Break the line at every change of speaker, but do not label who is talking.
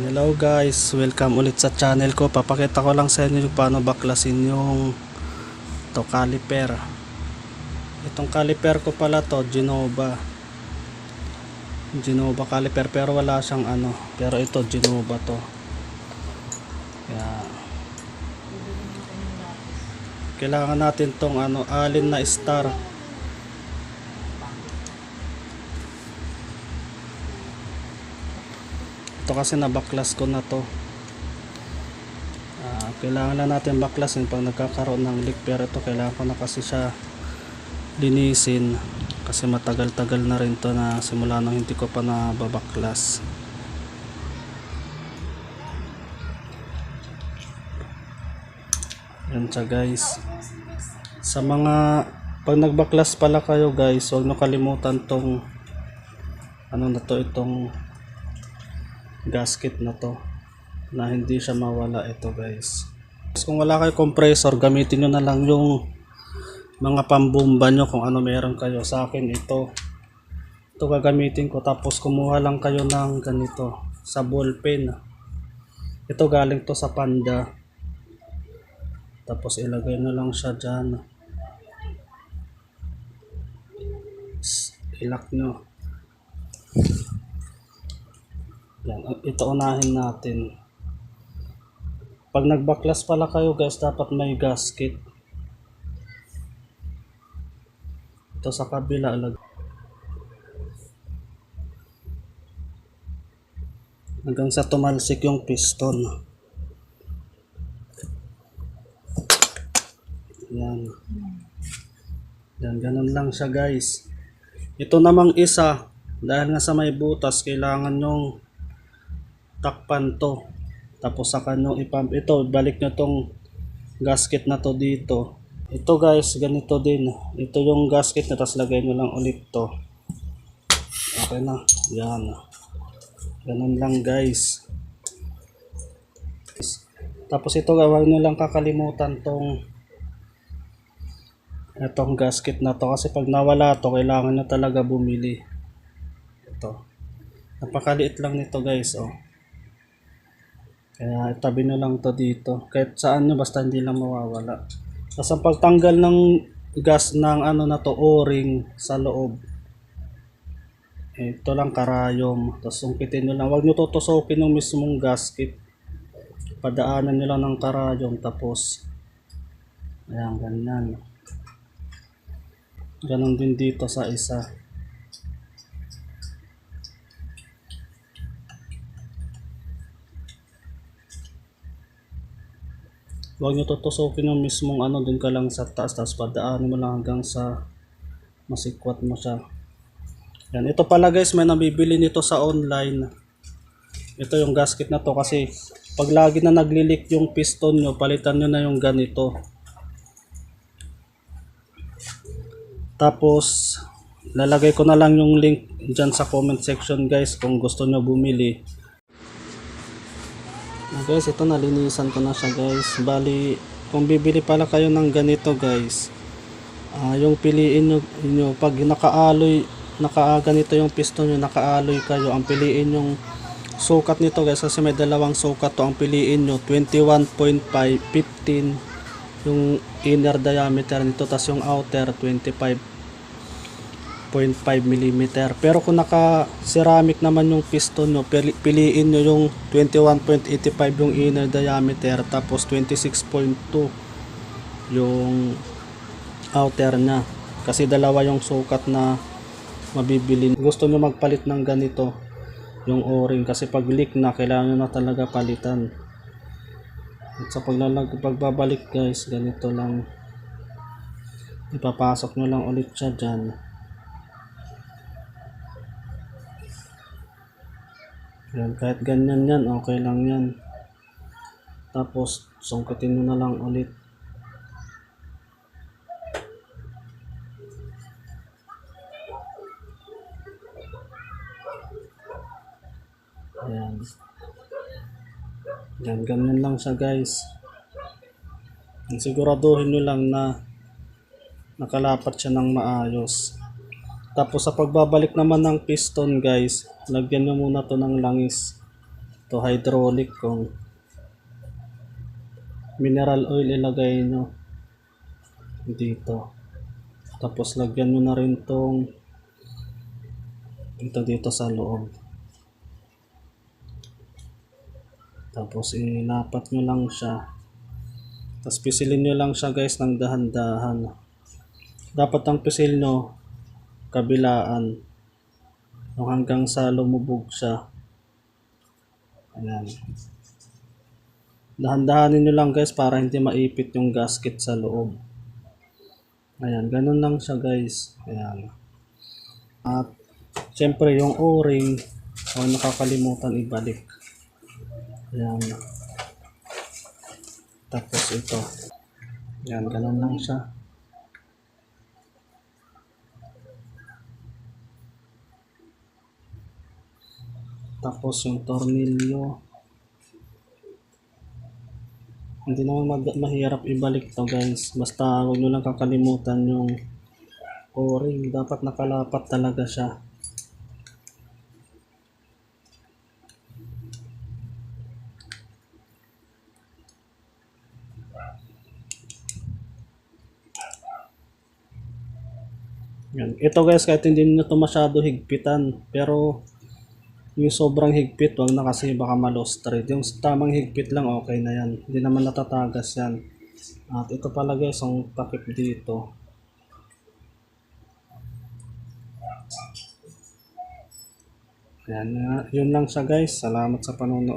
Hello guys, welcome ulit sa channel ko. Papakita ko lang sa inyo yung paano baklasin yung caliper. Itong caliper ko pala to, Genova caliper, pero wala siyang pero ito Genova to. Kaya kailangan natin tong alin na star. Ito kasi nabaklas ko na to. Kailangan lang natin baklasin pag nagkakaroon ng leak, pero ito kailangan ko na kasi siya linisin kasi matagal-tagal na rin to na simula nang hindi ko pa nababaklas. Yan siya guys. Sa mga pag nagbaklas pala kayo guys, huwag nyo kalimutan tong itong gasket na to, na hindi siya mawala. Ito guys, kung wala kayo compressor, gamitin nyo na lang yung mga pambomba nyo kung ano meron kayo. Sa akin ito gagamitin ko. Tapos kumuha lang kayo ng ganito sa ball pen. Ito galing to sa Panda. Tapos ilagay nyo lang siya dyan, ilak nyo. Yan, ito unahin natin. Pag nagbaklas pala kayo guys, dapat may gasket. Ito sa kabila, hanggang sa tumalsik yung piston. Yan. Yan, ganun lang siya guys. Ito namang isa, dahil nga sa may butas, kailangan yung takpan to. Tapos saka nyo ipump ito, balik nyo tong gasket na to dito. Ito guys, ganito din. Ito yung gasket na, tapos lagay nyo lang ulit to. Okay na. Yan. Ganun lang guys. Tapos ito, huwag nyo lang kakalimutan itong gasket na to, kasi pag nawala to, kailangan nyo talaga bumili. Ito. Napakaliit lang nito guys, oh. Kaya itabi nyo lang to dito. Kahit saan nyo, basta hindi lang mawawala. Tapos ang pagtanggal ng gas ng na to, o-ring sa loob. Ito lang karayom. Tapos umpitin nyo lang. Huwag nyo tutusokin yung mismong gasket. Padaanan nyo lang ng karayom. Tapos, ayan, ganyan. Ganon din dito sa isa. Huwag nyo tutusokin yung mismong dun ka lang sa taas, tapos padaanin mo lang hanggang sa masikwat mo siya. Yan, ito pala guys, may nabibili nito sa online. Ito yung gasket na to, kasi pag lagi na naglilik yung piston nyo, palitan nyo na yung ganito. Tapos lalagay ko na lang yung link dyan sa comment section guys, kung gusto nyo bumili. Guys, ito nalinisan ko na siya guys. Bali, kung bibili pala kayo ng ganito guys, yung piliin nyo pag ganito yung piston nyo, naka-alloy kayo, ang piliin yung sukat nito guys, kasi may dalawang sukat to. Ang piliin nyo 21.5, 15 yung inner diameter nito, tas yung outer 25.5 mm. Pero kung naka ceramic naman yung piston nyo, piliin nyo yung 21.85 yung inner diameter, tapos 26.2 yung outer nya, kasi dalawa yung sukat na mabibili. Gusto nyo magpalit ng ganito yung o-ring, kasi pag leak na, kailangan nyo na talaga palitan. At sa pagbabalik guys, ganito lang, ipapasok nyo lang ulit siya dyan. Yan, kahit ganyan yan, okay lang yan. Tapos sungkitin nyo na lang ulit. Ayan. Yan, ganyan lang siya guys. Siguraduhin nyo lang na nakalapat siya ng maayos. Tapos sa pagbabalik naman ng piston guys, lagyan nyo muna to ng langis. To hydraulic, kung mineral oil ilagay nyo dito. Tapos lagyan nyo na rin tong ito dito sa loob. Tapos ilapat nyo lang siya. Tapos pisilin nyo lang siya guys ng dahan-dahan. Dapat ang pisil nyo kabilaan. Yung hanggang sa lumubog siya. Ayan. Dahan-dahanin nyo lang guys para hindi maipit yung gasket sa loob. Ayan, ganun lang siya guys. Ayan. At syempre yung o-ring, huwag nakakalimutan ibalik. Ayan. Tapos ito. Ayan, ganun lang siya. Tapos yung tornilyo. Hindi naman mahirap ibalik to guys. Basta huwag nyo lang kakalimutan yung o-ring. Dapat nakalapat talaga siya. Yan. Ito guys, kahit hindi nyo ito masyado higpitan, pero yung sobrang higpit, wag na kasi baka ma-lost thread. Yung tamang higpit lang, okay na yan. Hindi naman natatagas yan. At ito pala guys, ang takip dito. Yan, yun lang siya guys. Salamat sa panonood.